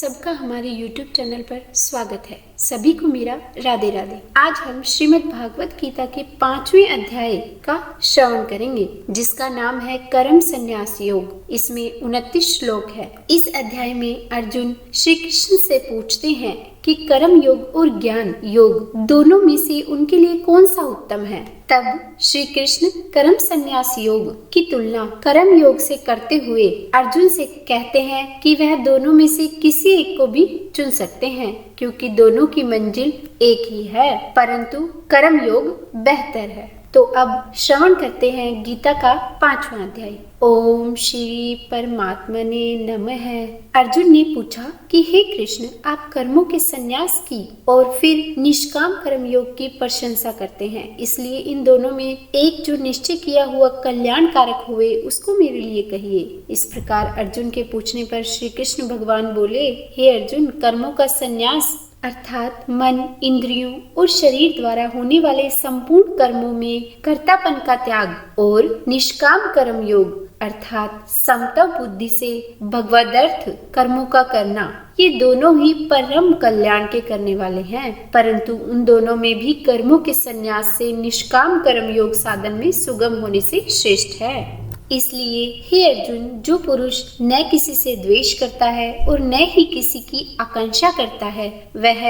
सबका हमारे YouTube channel पर स्वागत है। सभी को मेरा राधे राधे। आज हम श्रीमद् भागवत गीता के 5वें अध्याय का श्रवण करेंगे, जिसका नाम है कर्म संन्यास योग। इसमें 29 श्लोक है। इस अध्याय में अर्जुन श्री कृष्ण से पूछते हैं कि कर्म योग और ज्ञान योग दोनों में से उनके लिए कौन सा उत्तम है। तब श्री कृष्ण कर्म संन्यास योग की तुलना कर्म योग से करते हुए अर्जुन से कहते हैं कि वह दोनों में से किसी एक को भी चुन सकते हैं, क्योंकि दोनों की मंजिल एक ही है, परंतु कर्म योग बेहतर है। तो अब श्रवण करते हैं गीता का 5वां अध्याय। ओम श्री परमात्मने नमः। अर्जुन ने पूछा कि हे कृष्ण, आप कर्मों के संन्यास की और फिर निष्काम कर्म योग की प्रशंसा करते हैं, इसलिए इन दोनों में एक जो निश्चय किया हुआ कल्याण कारक हुए उसको मेरे लिए कहिए। इस प्रकार अर्जुन के पूछने पर श्री कृष्ण भगवान बोले, हे अर्जुन, कर्मों का संन्यास अर्थात मन, इंद्रियों और शरीर द्वारा होने वाले संपूर्ण कर्मों में कर्तापन का त्याग और निष्काम कर्म योग अर्थात समता बुद्धि से भगवदर्थ कर्मों का करना, ये दोनों ही परम कल्याण के करने वाले हैं। परंतु उन दोनों में भी कर्मों के संन्यास से निष्काम कर्म योग साधन में सुगम होने से श्रेष्ठ है। इसलिए हे अर्जुन, जो पुरुष न किसी से द्वेष करता है और न ही किसी की आकांक्षा करता है, वह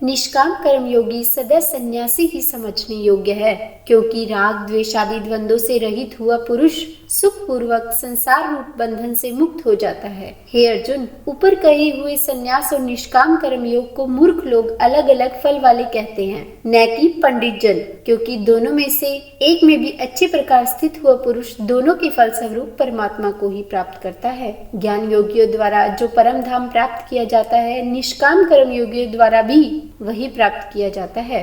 निष्काम कर्म योगी सदा सन्यासी ही समझने योग्य है, क्योंकि राग द्वेष आदि द्वंद्वों से रहित हुआ पुरुष सुख पूर्वक संसार रूप बंधन से मुक्त हो जाता है। हे अर्जुन, ऊपर कहे हुए संन्यास और निष्काम कर्म योग को मूर्ख लोग अलग अलग फल वाले कहते हैं, न कि पंडित जन, क्योंकि दोनों में से एक में भी अच्छे प्रकार स्थित हुआ पुरुष दोनों के फल स्वरूप परमात्मा को ही प्राप्त करता है। ज्ञान योगियों द्वारा जो परम धाम प्राप्त किया जाता है, निष्काम कर्म योगियों द्वारा भी वही प्राप्त किया जाता है।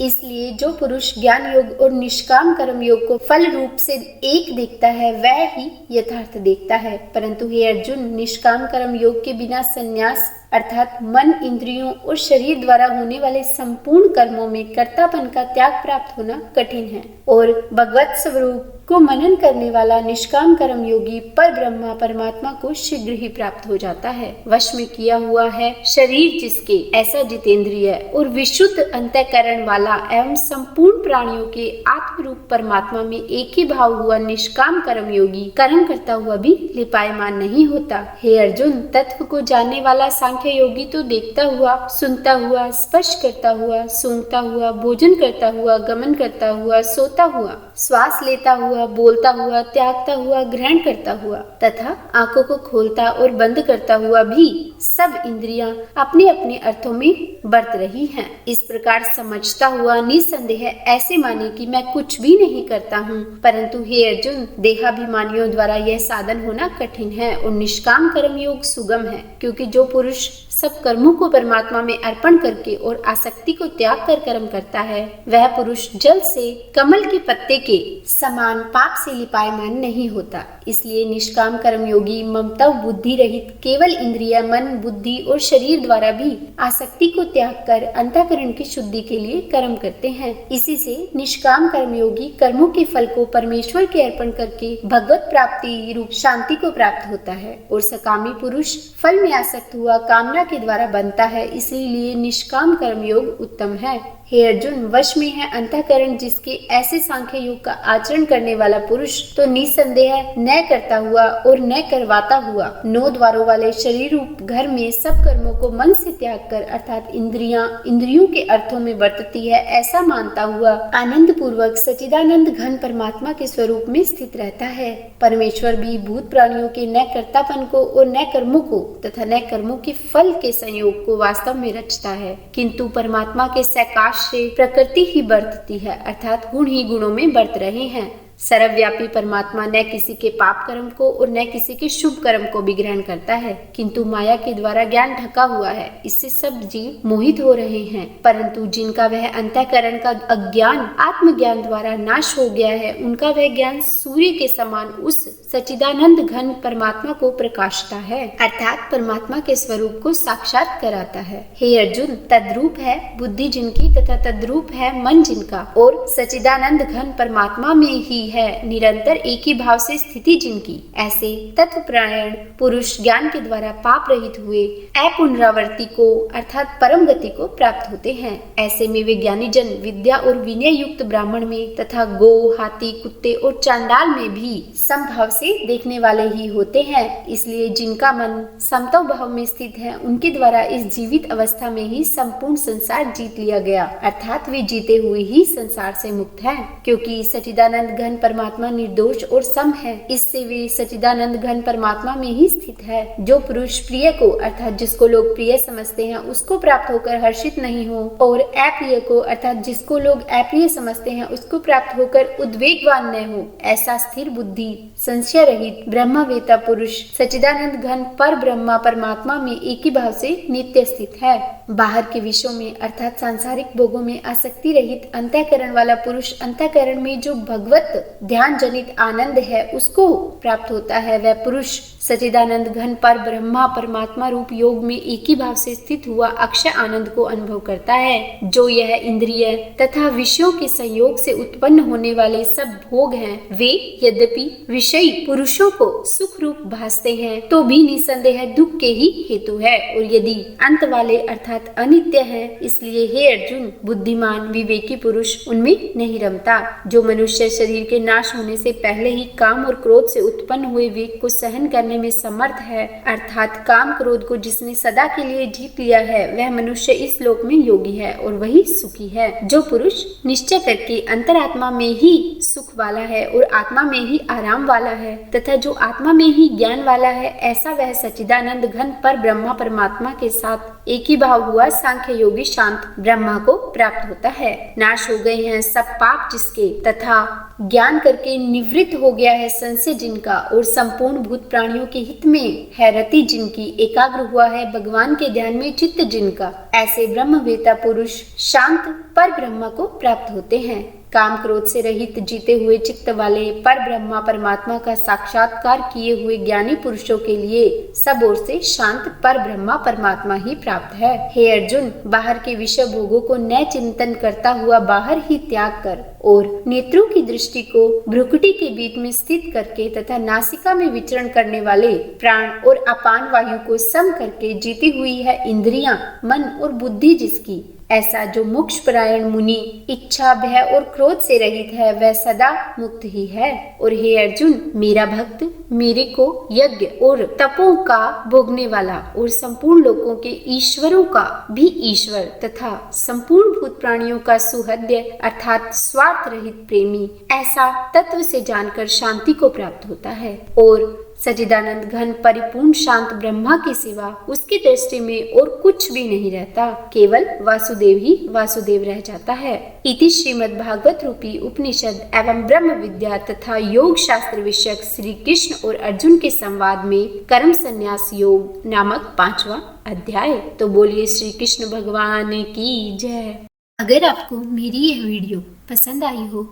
इसलिए जो पुरुष ज्ञान योग और निष्काम कर्म योग को फल रूप से एक देखता है, वह ही यथार्थ देखता है। परंतु हे अर्जुन, निष्काम कर्म योग के बिना संन्यास अर्थात मन, इंद्रियों और शरीर द्वारा होने वाले संपूर्ण कर्मों में कर्तापन का त्याग प्राप्त होना कठिन है, और भगवत स्वरूप को मनन करने वाला निष्काम कर्म योगी पर ब्रह्मा परमात्मा को शीघ्र ही प्राप्त हो जाता है। वश में किया हुआ है शरीर जिसके, ऐसा जितेंद्रिय और विशुद्ध अंतःकरण वाला एवं संपूर्ण प्राणियों के आत्म रूप परमात्मा में एक ही भाव हुआ निष्काम कर्म योगी कर्म करता हुआ भी लिपायमान नहीं होता। हे अर्जुन, तत्व को जानने वाला सांख्य योगी तो देखता हुआ, सुनता हुआ, स्पर्श करता हुआ, सूंघता हुआ, भोजन करता हुआ, गमन करता हुआ, सोता हुआ, श्वास लेता हुआ, बोलता हुआ, त्यागता हुआ, ग्रहण करता हुआ तथा आंखों को खोलता और बंद करता हुआ भी सब इंद्रियां अपने अपने अर्थों में बरत रही हैं। इस प्रकार समझता हुआ निसंदेह ऐसे माने कि मैं कुछ भी नहीं करता हूँ। परंतु हे अर्जुन, देहाभिमानियों द्वारा यह साधन होना कठिन है और निष्काम कर्म योग सुगम है, क्योंकि जो पुरुष सब कर्मों को परमात्मा में अर्पण करके और आसक्ति को त्याग कर कर्म करता है, वह पुरुष जल से कमल के पत्ते के समान पाप से लिपायमान नहीं होता। इसलिए निष्काम कर्म योगी ममता बुद्धि रहित केवल इंद्रिय, मन, बुद्धि और शरीर द्वारा भी आसक्ति को त्याग कर अंतःकरण की शुद्धि के लिए कर्म करते हैं। इसी से निष्काम कर्म योगी कर्मों के फल को परमेश्वर के अर्पण करके भगवत प्राप्ति रूप शांति को प्राप्त होता है, और सकामी पुरुष फल में आसक्त हुआ कामना के द्वारा बनता है। इसीलिए निष्काम कर्म योग उत्तम है। हे अर्जुन, वश में है अंतःकरण जिसके, ऐसे सांख्य योग का आचरण करने वाला पुरुष तो निसंदेह न करता हुआ और न करवाता हुआ 9 द्वारों वाले शरीर रूप घर में सब कर्मों को मन से त्याग कर अर्थात इंद्रियों के अर्थों में बरतती है, ऐसा मानता हुआ आनंद पूर्वक सच्चिदानंद घन परमात्मा के स्वरूप में स्थित रहता है। परमेश्वर भी भूत प्राणियों के न कर्तापन को और न कर्मों को तथा न कर्मों के फल के संयोग को वास्तव में रचता है, किंतु परमात्मा के सकाश से प्रकृति ही बरतती है, अर्थात गुण ही गुणों में बरत रहे हैं। सर्वव्यापी परमात्मा न किसी के पाप कर्म को और न किसी के शुभ कर्म को भी ग्रहण करता है, किंतु माया के द्वारा ज्ञान ढका हुआ है, इससे सब जीव मोहित हो रहे हैं। परंतु जिनका वह अंतःकरण का अज्ञान आत्मज्ञान द्वारा नाश हो गया है, उनका वह ज्ञान सूर्य के समान उस सच्चिदानंद घन परमात्मा को प्रकाशता है, अर्थात परमात्मा के स्वरूप को साक्षात कराता है। हे अर्जुन, तद्रूप है बुद्धि जिनकी तथा तद्रूप है मन जिनका, और सच्चिदानंद घन परमात्मा में ही है निरंतर एक ही भाव से स्थिति जिनकी, ऐसे तत्वपरायण पुरुष ज्ञान के द्वारा पाप रहित हुए अपुनरावर्ती को अर्थात परम गति को प्राप्त होते हैं। ऐसे में वे ज्ञानी जन विद्या और विनय युक्त ब्राह्मण में तथा गो, हाथी, कुत्ते और चांडाल में भी समभाव से देखने वाले ही होते हैं। इसलिए जिनका मन समत्व भाव में स्थित है उनके द्वारा इस जीवित अवस्था में ही संपूर्ण संसार जीत लिया गया, अर्थात वे जीते हुए ही संसार से मुक्त है। क्योंकि सच्चिदानंद घन परमात्मा निर्दोष और सम है, इससे वे सच्चिदानंद घन परमात्मा में ही स्थित है। जो पुरुष प्रिय को अर्थात जिसको लोग प्रिय समझते हैं उसको प्राप्त होकर हर्षित नहीं हो और अप्रिय को अर्थात जिसको लोग अप्रिय समझते हैं उसको प्राप्त होकर उद्वेगवान न हो, ऐसा स्थिर बुद्धि संशय रहित ब्रह्मवेता पुरुष सच्चिदानंद घन पर ब्रह्मा परमात्मा में एक ही भाव से नित्य स्थित है। बाहर के विषयों में अर्थात सांसारिक भोगों में आसक्ति रहित अंतःकरण वाला पुरुष अंतःकरण में जो भगवत ध्यान जनित आनंद है उसको प्राप्त होता है। वह पुरुष सच्चिदानंद घन पर ब्रह्मा परमात्मा रूप योग में एक ही भाव से स्थित हुआ अक्षय आनंद को अनुभव करता है। जो यह इंद्रिय तथा विषयों के संयोग से उत्पन्न होने वाले सब भोग हैं, वे यद्यपि विषयी पुरुषों को सुख रूप भासते हैं तो भी निसंदेह दुख के ही हेतु है और यदि अंत वाले अर्थात अनित्य है, इसलिए हे अर्जुन बुद्धिमान विवेकी पुरुष उनमें नहीं रमता। जो मनुष्य शरीर के नाश होने से पहले ही काम और क्रोध से उत्पन्न हुए वेग को सहन करने में समर्थ है, अर्थात काम क्रोध को जिसने सदा के लिए जीत लिया है, वह मनुष्य इस लोक में योगी है और वही सुखी है। जो पुरुष निश्चय करके अंतरात्मा में ही सुख वाला है और आत्मा में ही आराम वाला है तथा जो आत्मा में ही ज्ञान वाला है, ऐसा वह सच्चिदानंद घन पर ब्रह्मा परमात्मा के साथ एक ही भाव हुआ सांख्य योगी शांत ब्रह्मा को प्राप्त होता है। नाश हो गए हैं सब पाप जिसके तथा ज्ञान करके निवृत्त हो गया है संशय जिनका और संपूर्ण भूत प्राणियों के हित में है रति जिनकी, एकाग्र हुआ है भगवान के ध्यान में चित्त जिनका, ऐसे ब्रह्मवेता पुरुष शांत पर ब्रह्मा को प्राप्त होते हैं। काम क्रोध से रहित जीते हुए चित्त वाले पर ब्रह्मा परमात्मा का साक्षात्कार किए हुए ज्ञानी पुरुषों के लिए सब ओर से शांत पर ब्रह्मा परमात्मा ही प्राप्त है। हे अर्जुन, बाहर के विषय भोगों को न चिंतन करता हुआ बाहर ही त्याग कर और नेत्रों की दृष्टि को भ्रुकुटी के बीच में स्थित करके तथा नासिका में विचरण करने वाले प्राण और अपान वायु को सम करके जीती हुई है इंद्रियां, मन और बुद्धि जिसकी, ऐसा जो मोक्ष परायण मुनि इच्छा भय और क्रोध से रहित है वह सदा मुक्त ही है। और हे अर्जुन, मेरा भक्त मेरे को यज्ञ और तपों का भोगने वाला और संपूर्ण लोकों के ईश्वरों का भी ईश्वर तथा संपूर्ण भूत प्राणियों का सुहृदय अर्थात स्वार्थ रहित प्रेमी, ऐसा तत्व से जानकर शांति को प्राप्त होता है। और सच्चिदानंद घन परिपूर्ण शांत ब्रह्मा के सिवा उसकी दृष्टि में और कुछ भी नहीं रहता, केवल वासुदेव ही वासुदेव रह जाता है। इति श्रीमद् भागवत रूपी उपनिषद एवं ब्रह्म विद्या तथा योग शास्त्र विषयक श्री कृष्ण और अर्जुन के संवाद में कर्म संन्यास योग नामक 5वां अध्याय। तो बोलिए श्री कृष्ण भगवान की जय। अगर आपको मेरी यह वीडियो पसंद आई हो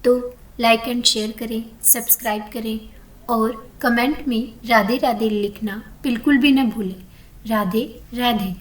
तो लाइक एंड शेयर करें, सब्सक्राइब करें और कमेंट में राधे राधे लिखना बिल्कुल भी न भूलें। राधे राधे।